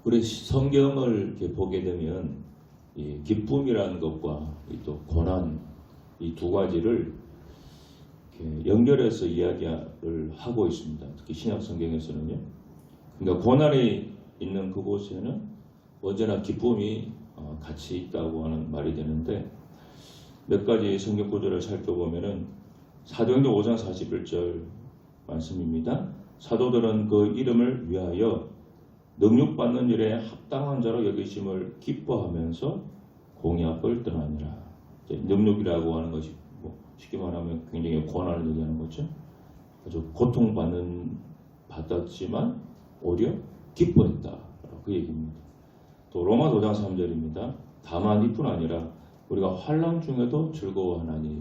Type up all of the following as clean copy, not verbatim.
우리 성경을 이렇게 보게 되면 이 기쁨이라는 것과 또 고난 이 두 가지를 이렇게 연결해서 이야기를 하고 있습니다. 특히 신약 성경에서는요. 그러니까 고난이 있는 그곳에는 언제나 기쁨이 같이 있다고 하는 말이 되는데, 몇 가지 성경 구절을 살펴보면은 사도행전 5장 41절 말씀입니다. 사도들은 그 이름을 위하여 능력받는 일에 합당한 자로 여기심을 기뻐하면서 공의 앞을 떠나니라. 능력이라고 하는 것이 쉽게 말하면 굉장히 고난을 얘기하는 거죠. 아주 받았지만 오히려 기뻐했다. 그 얘기입니다. 또 로마 5장 3절입니다. 다만 이뿐 아니라 우리가 환난 중에도 즐거워하나니.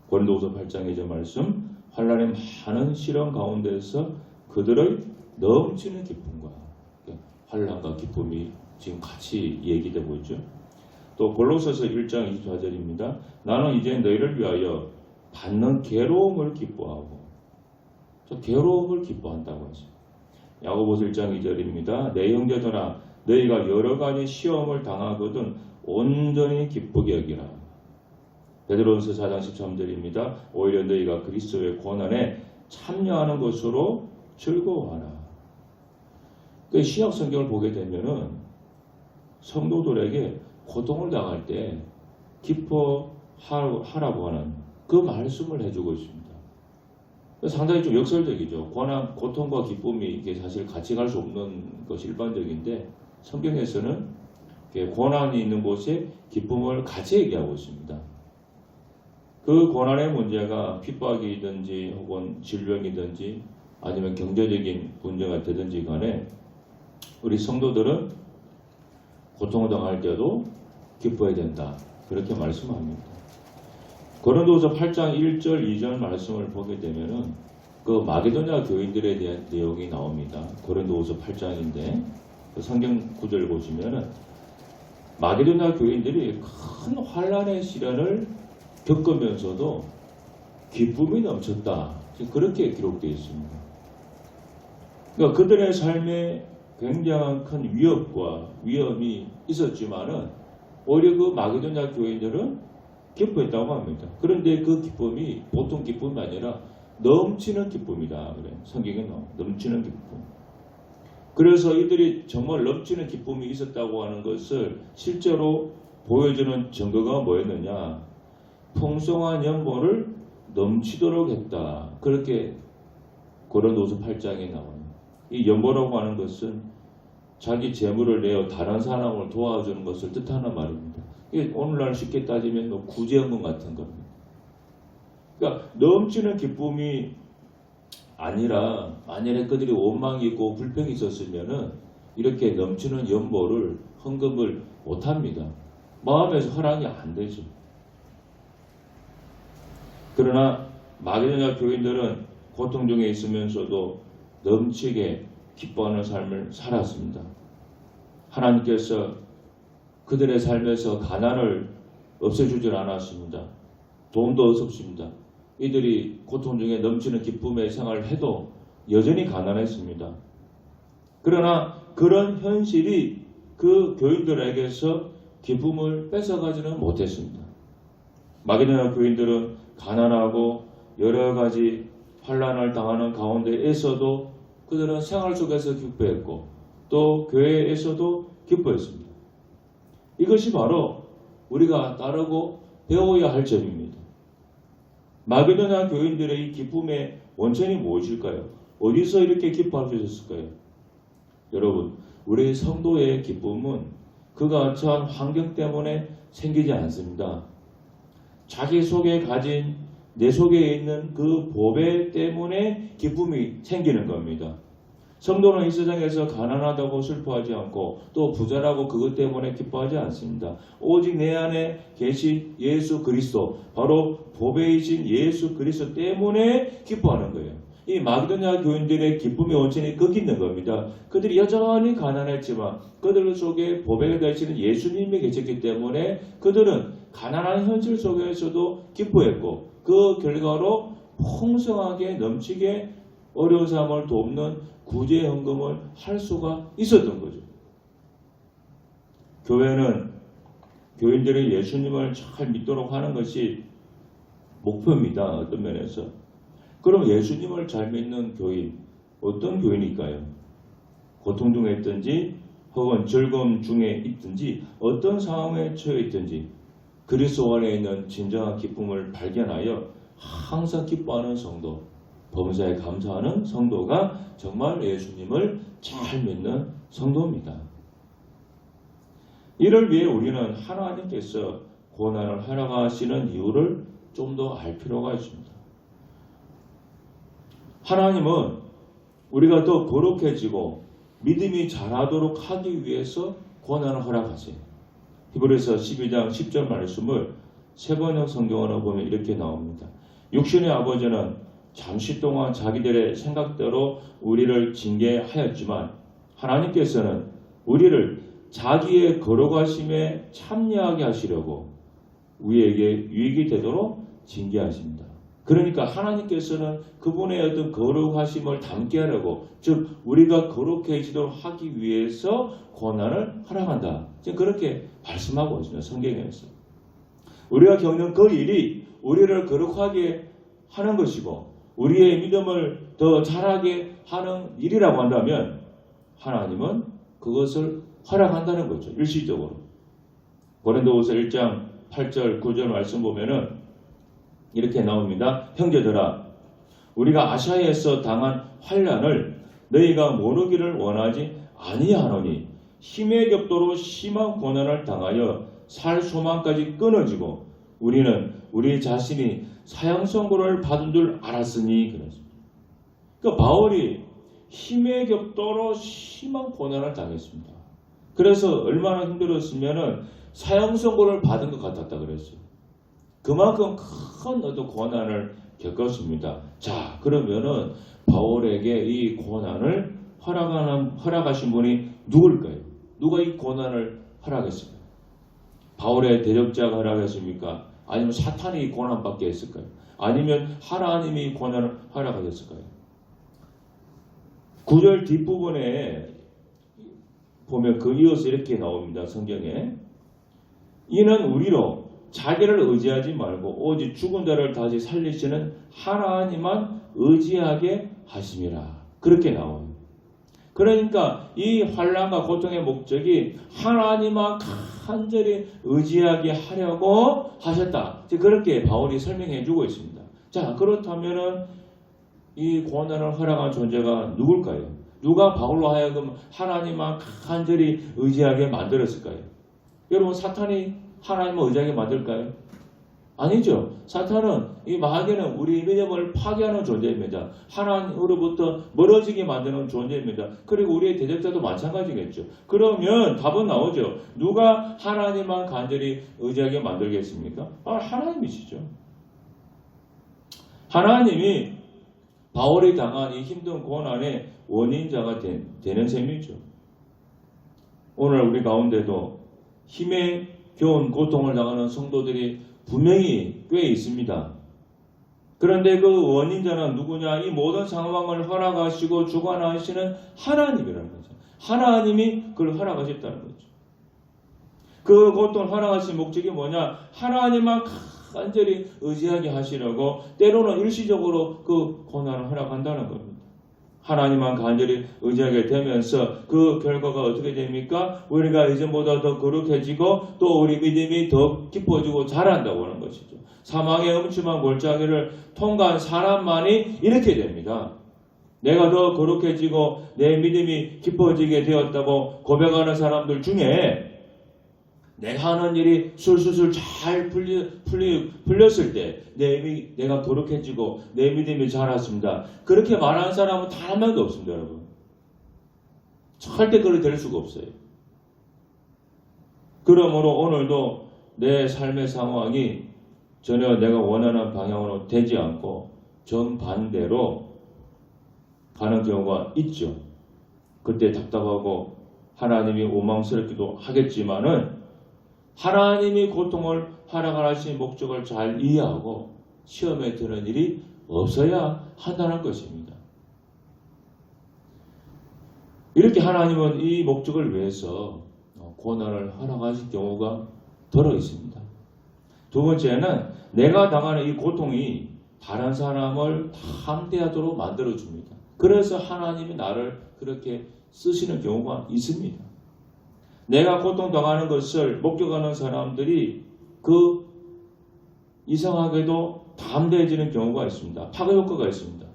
고린도후서 8장의 저 말씀, 환난의 많은 시련 가운데서 그들의 넘치는 기쁨과 환난과 기쁨이 지금 같이 얘기되고 있죠. 또 골로새서 1장 24절입니다. 나는 이제 너희를 위하여 받는 괴로움을 기뻐하고, 저 괴로움을 기뻐한다고 하죠. 야고보서 1장 2절입니다. 내 형제들아 너희가 여러 가지 시험을 당하거든 온전히 기쁘게 여기라. 베드로전서 4장 13절입니다. 오히려 너희가 그리스도의 고난에 참여하는 것으로 즐거워하라. 그 신약 성경을 보게 되면은 성도들에게 고통을 당할 때 기뻐하라고 하는 그 말씀을 해주고 있습니다. 상당히 좀 역설적이죠. 고난, 고통과 기쁨이 이게 사실 같이 갈 수 없는 것이 일반적인데, 성경에서는 고난이 있는 곳에 기쁨을 같이 얘기하고 있습니다. 그 고난의 문제가 핍박이든지 혹은 질병이든지 아니면 경제적인 문제가 되든지 간에 우리 성도들은 고통을 당할 때도 기뻐해야 된다. 그렇게 말씀합니다. 고린도후서 8장 1절 2절 말씀을 보게 되면은 그 마게도냐 교인들에 대한 내용이 나옵니다. 고린도후서 8장인데 그 성경 구절을 보시면은 마게도냐 교인들이 큰 환난의 시련을 겪으면서도 기쁨이 넘쳤다. 그렇게 기록되어 있습니다. 그러니까 그들의 삶에 굉장한 큰 위협과 위험이 있었지만은 오히려 그 마게도냐 교인들은 기뻐했다고 합니다. 그런데 그 기쁨이 보통 기쁨이 아니라 넘치는 기쁨이다. 그래. 성경에 나와. 넘치는 기쁨. 그래서 이들이 정말 넘치는 기쁨이 있었다고 하는 것을 실제로 보여주는 증거가 뭐였느냐? 풍성한 연보를 넘치도록 했다. 그렇게 고린도후서 8장에 나와요. 이 연보라고 하는 것은 자기 재물을 내어 다른 사람을 도와주는 것을 뜻하는 말입니다. 이게 오늘날 쉽게 따지면 구제연금 같은 겁니다. 그러니까 넘치는 기쁨이 아니라 만약에 그들이 원망이 있고 불평이 있었으면은 이렇게 넘치는 연보를 헌금을 못합니다. 마음에서 허락이 안 되죠. 그러나 마게도냐 교인들은 고통 중에 있으면서도 넘치게 기뻐하는 삶을 살았습니다. 하나님께서 그들의 삶에서 가난을 없애주질 않았습니다. 돈도 없었습니다. 이들이 고통 중에 넘치는 기쁨의 생활을 해도 여전히 가난했습니다. 그러나 그런 현실이 그 교인들에게서 기쁨을 뺏어가지는 못했습니다. 마게도냐 교인들은 가난하고 여러 가지 환난을 당하는 가운데에서도 그들은 생활 속에서 기뻐했고 또 교회에서도 기뻐했습니다. 이것이 바로 우리가 따르고 배워야 할 점입니다. 마게도냐 교인들의 이 기쁨의 원천이 무엇일까요? 어디서 이렇게 기뻐할 수 있었을까요? 여러분, 우리 성도의 기쁨은 그가 처한 환경 때문에 생기지 않습니다. 자기 속에 가진 내 속에 있는 그 보배 때문에 기쁨이 생기는 겁니다. 성도는 이 세상에서 가난하다고 슬퍼하지 않고 또 부자라고 그것 때문에 기뻐하지 않습니다. 오직 내 안에 계신 예수 그리스도, 바로 보배이신 예수 그리스도 때문에 기뻐하는 거예요. 이 마게도냐 교인들의 기쁨의 원천이 거기 있는 겁니다. 그들이 여전히 가난했지만 그들 속에 보배가 되시는 예수님이 계셨기 때문에 그들은 가난한 현실 속에서도 기뻐했고 그 결과로 풍성하게 넘치게 어려운 사람을 돕는 구제헌금을 할 수가 있었던 거죠. 교회는 교인들이 예수님을 잘 믿도록 하는 것이 목표입니다. 어떤 면에서. 그럼 예수님을 잘 믿는 교인, 어떤 교인일까요? 고통 중에 있든지 혹은 즐거움 중에 있든지 어떤 상황에 처해 있든지 그리스도 안에 있는 진정한 기쁨을 발견하여 항상 기뻐하는 성도, 범사에 감사하는 성도가 정말 예수님을 잘 믿는 성도입니다. 이를 위해 우리는 하나님께서 고난을 허락하시는 이유를 좀 더 알 필요가 있습니다. 하나님은 우리가 더 거룩해지고 믿음이 자라도록 하기 위해서 고난을 허락하세요. 히브리서 12장 10절 말씀을 세번역 성경으로 보면 이렇게 나옵니다. 육신의 아버지는 잠시 동안 자기들의 생각대로 우리를 징계하였지만 하나님께서는 우리를 자기의 거룩하심에 참여하게 하시려고 우리에게 유익이 되도록 징계하십니다. 그러니까 하나님께서는 그분의 어떤 거룩하심을 담게 하려고, 즉 우리가 거룩해지도록 하기 위해서 고난을 허락한다. 지금 그렇게 말씀하고 있습니다. 성경에서. 우리가 겪는 그 일이 우리를 거룩하게 하는 것이고 우리의 믿음을 더 자라게 하는 일이라고 한다면 하나님은 그것을 허락한다는 거죠. 일시적으로. 고린도후서 1장 8절 9절 말씀 보면은 이렇게 나옵니다. 형제들아, 우리가 아시아에서 당한 환난을 너희가 모르기를 원하지 아니하노니 힘의 격도로 심한 고난을 당하여 살 소망까지 끊어지고 우리는 우리 자신이 사형선고를 받은 줄 알았으니 그랬습니다. 그러니까 바울이 힘의 격도로 심한 고난을 당했습니다. 그래서 얼마나 힘들었으면은 사형선고를 받은 것 같았다 그랬어요. 그만큼 큰 어떤 고난을 겪었습니다. 자, 그러면은 바울에게 이 고난을 허락하신 분이 누굴까요? 누가 이 고난을 허락했을까요? 바울의 대적자가 허락했습니까? 아니면 사탄이 이 고난받게 했을까요? 아니면 하나님이 이 고난을 허락하셨을까요? 9절 뒷부분에 보면 그 이어서 이렇게 나옵니다. 성경에. 이는 우리로 자기를 의지하지 말고 오직 죽은 자를 다시 살리시는 하나님만 의지하게 하심이라. 그렇게 나와요. 그러니까 이 환난과 고통의 목적이 하나님만 간절히 의지하게 하려고 하셨다. 그렇게 바울이 설명해 주고 있습니다. 자, 그렇다면은 이 고난을 허락한 존재가 누굴까요? 누가 바울로 하여금 하나님만 간절히 의지하게 만들었을까요? 여러분, 사탄이 하나님을 의지하게 만들까요? 아니죠. 사탄은, 이 마귀는 우리 믿음을 파괴하는 존재입니다. 하나님으로부터 멀어지게 만드는 존재입니다. 그리고 우리의 대적자도 마찬가지겠죠. 그러면 답은 나오죠. 누가 하나님만 간절히 의지하게 만들겠습니까? 하나님이시죠. 하나님이 바울이 당한 이 힘든 고난의 원인자가 되는 셈이죠. 오늘 우리 가운데도 힘에 겨운 고통을 당하는 성도들이 분명히 꽤 있습니다. 그런데 그 원인자는 누구냐? 이 모든 상황을 허락하시고 주관하시는 하나님이라는 거죠. 하나님이 그걸 허락하셨다는 거죠. 그 고통을 허락하신 목적이 뭐냐? 하나님만 간절히 의지하게 하시려고 때로는 일시적으로 그 고난을 허락한다는 겁니다. 하나님만 간절히 의지하게 되면서 그 결과가 어떻게 됩니까? 우리가 이전보다 더 거룩해지고 또 우리 믿음이 더 깊어지고 자란다고 하는 것이죠. 사망의 음침한 골짜기를 통과한 사람만이 이렇게 됩니다. 내가 더 거룩해지고 내 믿음이 깊어지게 되었다고 고백하는 사람들 중에 내가 하는 일이 술술술 잘 풀렸을 때 내가 거룩해지고 내 믿음이 자랐습니다. 그렇게 말하는 사람은 단 한 명도 없습니다, 여러분. 절대 그렇게 될 수가 없어요. 그러므로 오늘도 내 삶의 상황이 전혀 내가 원하는 방향으로 되지 않고 정반대로 가는 경우가 있죠. 그때 답답하고 하나님이 원망스럽기도 하겠지만은 하나님이 고통을 허락하신 목적을 잘 이해하고 시험에 드는 일이 없어야 한다는 것입니다. 이렇게 하나님은 이 목적을 위해서 고난을 허락하실 경우가 들어 있습니다. 두 번째는 내가 당하는 이 고통이 다른 사람을 담대하도록 만들어줍니다. 그래서 하나님이 나를 그렇게 쓰시는 경우가 있습니다. 내가 고통당하는 것을 목격하는 사람들이 그 이상하게도 담대해지는 경우가 있습니다. 파급 효과가 있습니다.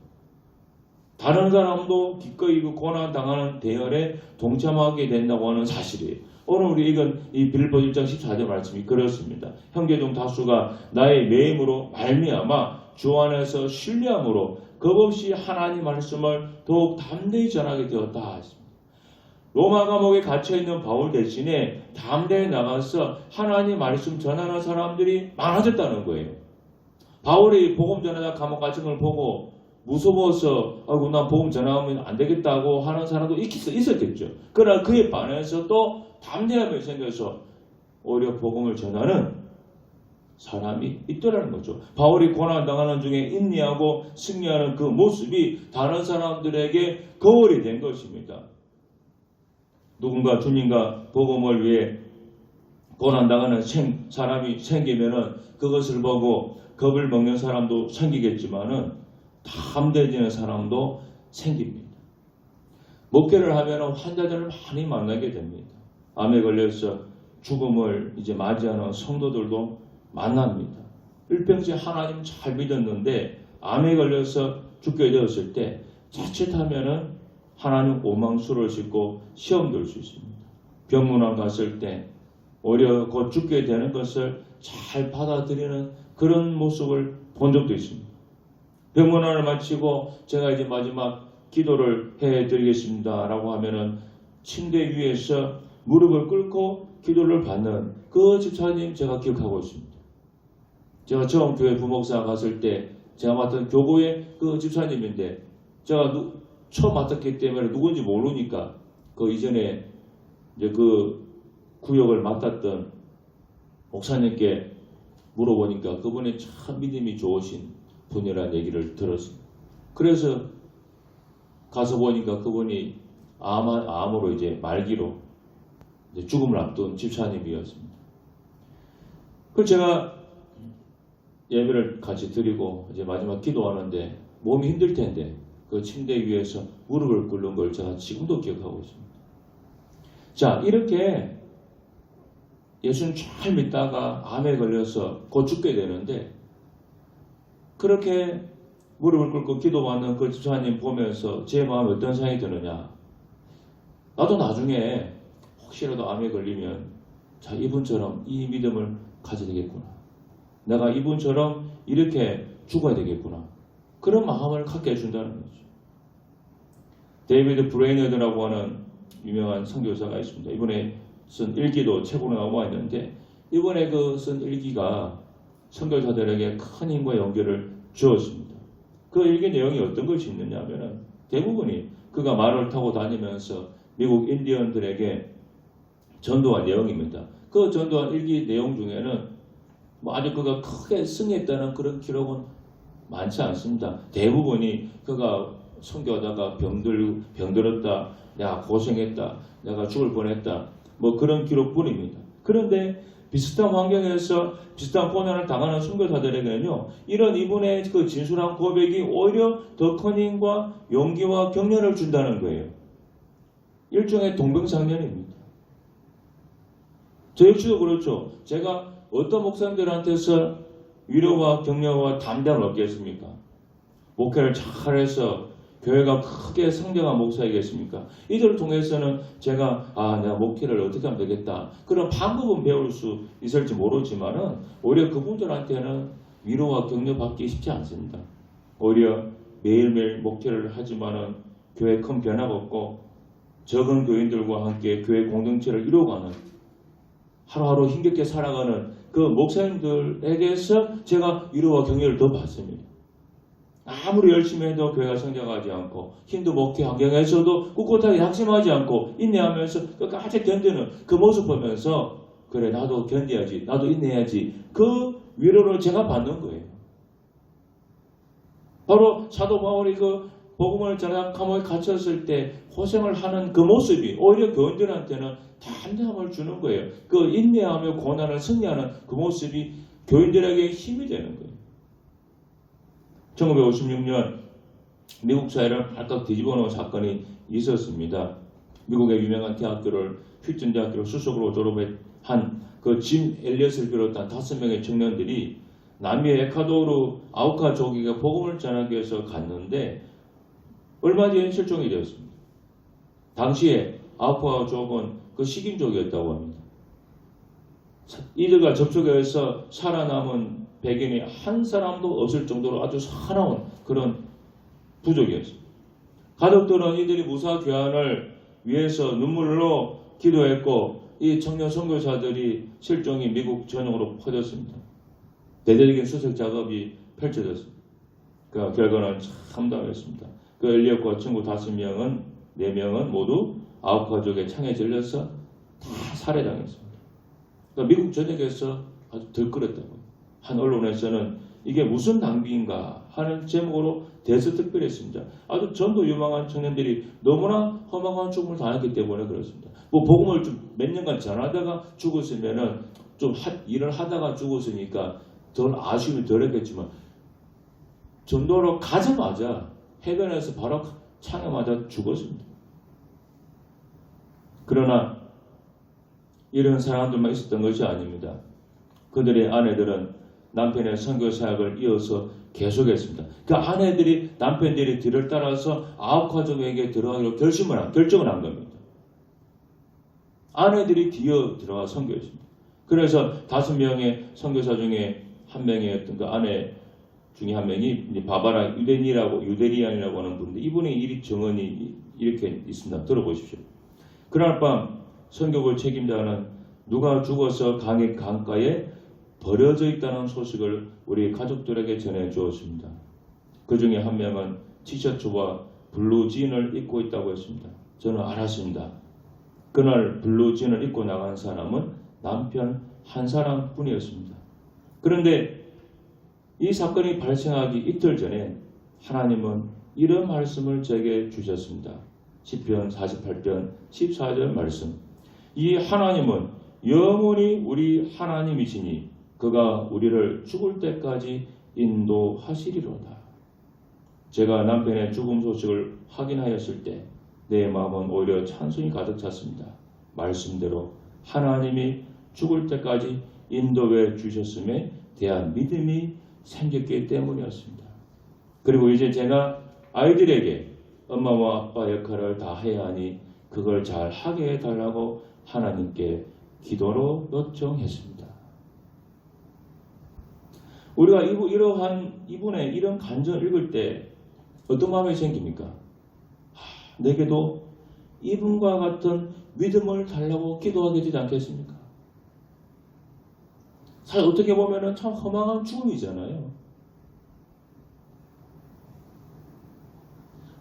다른 사람도 기꺼이 그 고난 당하는 대열에 동참하게 된다고 하는 사실이에요. 오늘 우리 읽은 이 빌립보 1장 14절 말씀이 그렇습니다. 형제 중 다수가 나의 매임으로 말미암아 주 안에서 신뢰함으로 겁없이 하나님 말씀을 더욱 담대히 전하게 되었다 했습니다. 로마 감옥에 갇혀있는 바울 대신에 담대히 나가서 하나님 말씀 전하는 사람들이 많아졌다는 거예요. 바울이 복음 전하다 감옥 갇힌 걸 보고 무서워서 아이고 난 복음 전하면 안 되겠다고 하는 사람도 있었겠죠. 그러나 그에 반해서 또 담대함이 생겨서 오히려 복음을 전하는 사람이 있더라는 거죠. 바울이 고난당하는 중에 인내하고 승리하는 그 모습이 다른 사람들에게 거울이 된 것입니다. 누군가 주님과 복음을 위해 고난당하는 사람이 생기면은 그것을 보고 겁을 먹는 사람도 생기겠지만은 담대해지는 사람도 생깁니다. 목회를 하면은 환자들을 많이 만나게 됩니다. 암에 걸려서 죽음을 이제 맞이하는 성도들도 만납니다. 일평생 하나님 잘 믿었는데 암에 걸려서 죽게 되었을 때 자칫하면은 하나님 오망수를 싣고 시험 들 수 있습니다. 병문안 갔을 때 오히려 곧 죽게 되는 것을 잘 받아들이는 그런 모습을 본 적도 있습니다. 병문안을 마치고 제가 이제 마지막 기도를 해드리겠습니다 라고 하면은 침대 위에서 무릎을 꿇고 기도를 받는 그 집사님 제가 기억하고 있습니다. 제가 처음 교회 부목사 갔을 때 제가 맡은 교구의 그 집사님인데 제가 처음 맡았기 때문에 누군지 모르니까 그 이전에 이제 그 구역을 맡았던 목사님께 물어보니까 그분이 참 믿음이 좋으신 분이라는 얘기를 들었습니다. 그래서 가서 보니까 그분이 암으로 이제 말기로 이제 죽음을 앞둔 집사님이었습니다. 그래서 제가 예배를 같이 드리고 이제 마지막 기도하는데 몸이 힘들 텐데 그 침대 위에서 무릎을 꿇는 걸 제가 지금도 기억하고 있습니다. 자, 이렇게 예수님 잘 믿다가 암에 걸려서 곧 죽게 되는데 그렇게 무릎을 꿇고 기도받는 그 집사님 보면서 제 마음에 어떤 생각이 드느냐. 나도 나중에 혹시라도 암에 걸리면 자, 이분처럼 이 믿음을 가져야 되겠구나. 내가 이분처럼 이렇게 죽어야 되겠구나. 그런 마음을 갖게 해준다는 거죠. 데이비드 브레이너드라고 하는 유명한 선교사가 있습니다. 이번에 쓴 일기도 책으로 나와 있는데 이번에 그 쓴 일기가 선교사들에게 큰 힘과 연결을 주었습니다. 그 일기 내용이 어떤 것이 있느냐 하면은 대부분이 그가 말을 타고 다니면서 미국 인디언들에게 전도한 내용입니다. 그 전도한 일기 내용 중에는 뭐 아주 그가 크게 승리했다는 그런 기록은 많지 않습니다. 대부분이 그가 선교하다가 병들었다, 내가 고생했다, 내가 죽을 뻔했다, 뭐 그런 기록뿐입니다. 그런데 비슷한 환경에서 비슷한 고난을 당하는 선교사들에게는요, 이런 이분의 그 진솔한 고백이 오히려 더 큰 힘과 용기와 격려를 준다는 거예요. 일종의 동병상련입니다. 저 역시도 그렇죠. 제가 어떤 목사님들한테서 위로와 격려와 담대함을 얻겠습니까? 목회를 잘해서 교회가 크게 성장한 목사이겠습니까? 이들을 통해서는 제가 내가 목회를 어떻게 하면 되겠다. 그런 방법은 배울 수 있을지 모르지만은 오히려 그분들한테는 위로와 격려받기 쉽지 않습니다. 오히려 매일매일 목회를 하지만은 교회에 큰 변화가 없고 적은 교인들과 함께 교회 공동체를 이루어가는 하루하루 힘겹게 살아가는 그 목사님들에게서 제가 위로와 격려를 더 받습니다. 아무리 열심히 해도 교회가 성장하지 않고 힘든 목회 환경에서도 꿋꿋하게 낙심하지 않고 인내하면서 끝까지 견디는 그 모습 보면서 그래 나도 견뎌야지, 나도 인내해야지, 그 위로를 제가 받는 거예요. 바로 사도 바울이 그 복음을 전하는 감옥에 갇혔을 때 고생을 하는 그 모습이 오히려 교인들한테는 담대함을 주는 거예요. 그 인내하며 고난을 승리하는 그 모습이 교인들에게 힘이 되는 거예요. 1956년 미국 사회를 발칵 뒤집어 놓은 사건이 있었습니다. 미국의 유명한 대학교를 휘튼 대학교를 수석으로 졸업한 그 짐 엘리엇을 비롯한 5명의 청년들이 남미 에콰도르 아우카족에게 복음을 전하기 위해서 갔는데 얼마 뒤에 실종이 되었습니다. 당시에 아우카족은 그 식인족이었다고 합니다. 이들과 접촉해서 살아남은 백인이 한 사람도 없을 정도로 아주 사나운 그런 부족이었습니다. 가족들은 이들이 무사 귀환을 위해서 눈물로 기도했고 이 청년 선교사들이 실종이 미국 전역으로 퍼졌습니다. 대대적인 수색 작업이 펼쳐졌습니다. 그 결과는 참 담담했습니다. 그 엘리엇과 친구 4명은 모두 아우카족의 창에 질려서 다 살해당했습니다. 그러니까 미국 전역에서 아주 들끓었다고. 한 언론에서는 이게 무슨 낭비인가 하는 제목으로 대서특필했습니다. 아주 전도 유망한 청년들이 너무나 허망한 죽음을 당했기 때문에 그렇습니다. 뭐 복음을 좀 몇 년간 전하다가 죽었으면은 좀 일을 하다가 죽었으니까 덜 아쉬움이 덜했겠지만 전도로 가자마자 해변에서 바로 창에 맞아 죽었습니다. 그러나 이런 사람들만 있었던 것이 아닙니다. 그들의 아내들은 남편의 선교 사역을 이어서 계속했습니다. 그 아내들이 남편들이 뒤를 따라서 아우카족에게 들어가기로 결정을 한 겁니다. 아내들이 뒤어 들어가 선교했습니다. 그래서 5명의 선교사 중에 한 명이었던 그 아내 중에 한 명이 바바라 유데리안이라고 하는 분인데 이분의 일이 정언이 이렇게 있습니다. 들어보십시오. 그날 밤 선교를 책임자는 누가 죽어서 강가에 버려져 있다는 소식을 우리 가족들에게 전해 주었습니다. 그 중에 한 명은 티셔츠와 블루진을 입고 있다고 했습니다. 저는 알았습니다. 그날 블루진을 입고 나간 사람은 남편 한 사람뿐이었습니다. 그런데 이 사건이 발생하기 이틀 전에 하나님은 이런 말씀을 제게 주셨습니다. 시편 48편 14절 말씀. 이 하나님은 영원히 우리 하나님이시니 그가 우리를 죽을 때까지 인도하시리로다. 제가 남편의 죽음 소식을 확인하였을 때 내 마음은 오히려 찬송이 가득 찼습니다. 말씀대로 하나님이 죽을 때까지 인도해 주셨음에 대한 믿음이 생겼기 때문이었습니다. 그리고 이제 제가 아이들에게 엄마와 아빠 역할을 다 해야 하니 그걸 잘 하게 해달라고 하나님께 기도로 요청했습니다. 우리가 이러한 이분의 이런 간증을 읽을 때 어떤 마음이 생깁니까? 내게도 이분과 같은 믿음을 달라고 기도하게 되지 않겠습니까? 사실 어떻게 보면 참 허망한 죽음이잖아요.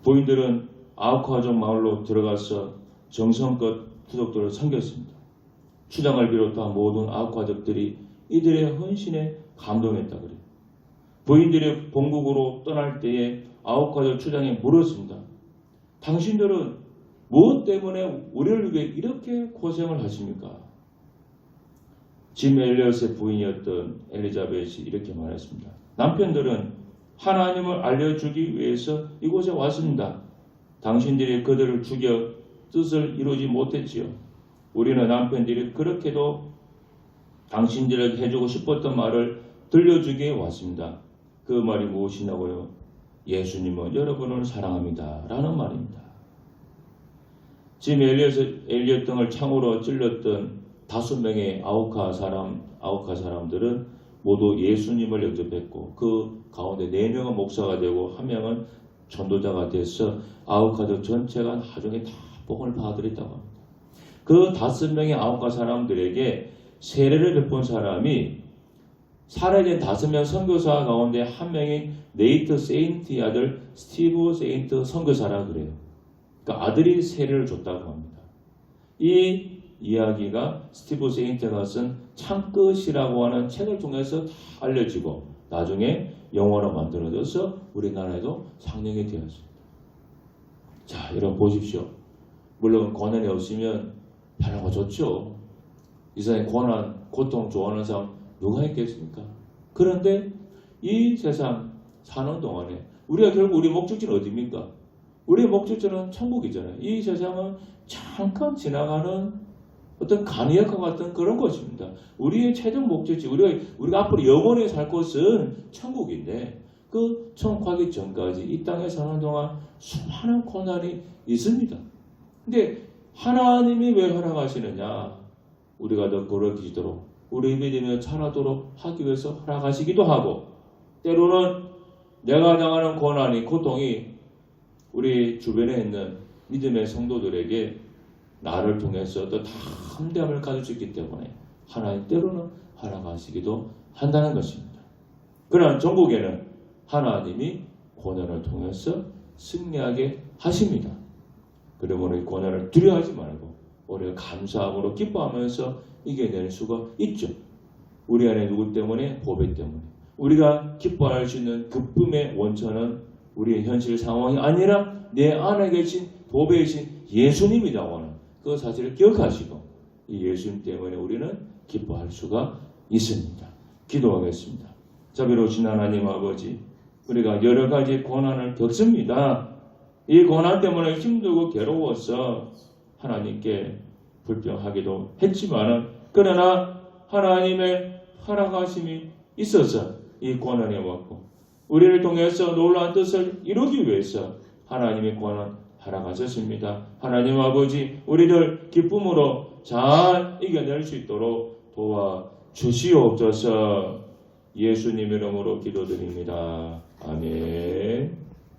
부인들은 아우카족 마을로 들어가서 정성껏 부족들을 섬겼습니다. 추장을 비롯한 모든 아우카족들이 이들의 헌신에 감동했다 그래요. 부인들이 본국으로 떠날 때에 아우카족 추장이 물었습니다. 당신들은 무엇 때문에 우리를 위해 이렇게 고생을 하십니까? 짐 엘리엇의 부인이었던 엘리자벳이 이렇게 말했습니다. 남편들은 하나님을 알려주기 위해서 이곳에 왔습니다. 당신들이 그들을 죽여 뜻을 이루지 못했지요. 우리는 남편들이 그렇게도 당신들에게 해주고 싶었던 말을 들려주기에 왔습니다. 그 말이 무엇이냐고요? 예수님은 여러분을 사랑합니다. 라는 말입니다. 짐 엘리엇 등을 창으로 찔렀던 5명의 아우카 사람들은 모두 예수님을 영접했고 그 가운데 4명은 목사가 되고 1명은 전도자가 돼서 아우카족 전체가 나중에 다 복음을 받아들였다고 합니다. 그 5명의 아우카 사람들에게 세례를 베푼 사람이 살해된 5명 선교사 가운데 1명인 네이트 세인트의 아들 스티브 세인트 선교사라 그래요. 그러니까 아들이 세례를 줬다고 합니다. 이 이야기가 스티브 세인트가 쓴 창끝이라고 하는 책을 통해서 다 알려지고 나중에 영어로 만들어져서 우리나라에도 상영이 되었습니다. 자, 여러분 보십시오. 물론 고난이 없으면 편하고 좋죠. 이 세상에 고난, 고통 좋아하는 사람 누가 있겠습니까? 그런데 이 세상 사는 동안에 우리가 결국 우리 목적지는 어디입니까? 우리의 목적지는 천국이잖아요. 이 세상은 잠깐 지나가는 어떤 간이역과 같은 그런 것입니다. 우리의 최종 목적지, 우리가 앞으로 영원히 살 곳은 천국인데 그 천국 가기 전까지 이 땅에 사는 동안 수많은 고난이 있습니다. 근데 하나님이 왜 허락하시느냐? 우리가 더 거룩해지도록 우리의 믿음이 자라도록 하기 위해서 허락하시기도 하고 때로는 내가 당하는 고난이 고통이 우리 주변에 있는 믿음의 성도들에게 나를 통해서 더 담대함을 가질 수 있기 때문에 하나님 때로는 허락하시기도 한다는 것입니다. 그러나 전국에는 하나님이 고난을 통해서 승리하게 하십니다. 그러므로 이 고난을 두려워하지 말고 오히려 감사함으로 기뻐하면서 이겨낼 수가 있죠. 우리 안에 누구 때문에? 보배 때문에. 우리가 기뻐할 수 있는 기쁨의 원천은 우리의 현실 상황이 아니라 내 안에 계신 보배이신 예수님이라고 하는 그 사실을 기억하시고 이 예수님 때문에 우리는 기뻐할 수가 있습니다. 기도하겠습니다. 자비로우신 하나님 아버지, 우리가 여러 가지 고난을 겪습니다. 이 고난 때문에 힘들고 괴로워서 하나님께 불평하기도 했지만 그러나 하나님의 허락하심이 있어서 이 고난이 왔고 우리를 통해서 놀라운 뜻을 이루기 위해서 하나님의 고난 허락하셨습니다. 하나님 아버지, 우리를 기쁨으로 잘 이겨낼 수 있도록 도와주시옵소서. 예수님 이름으로 기도드립니다. 아멘.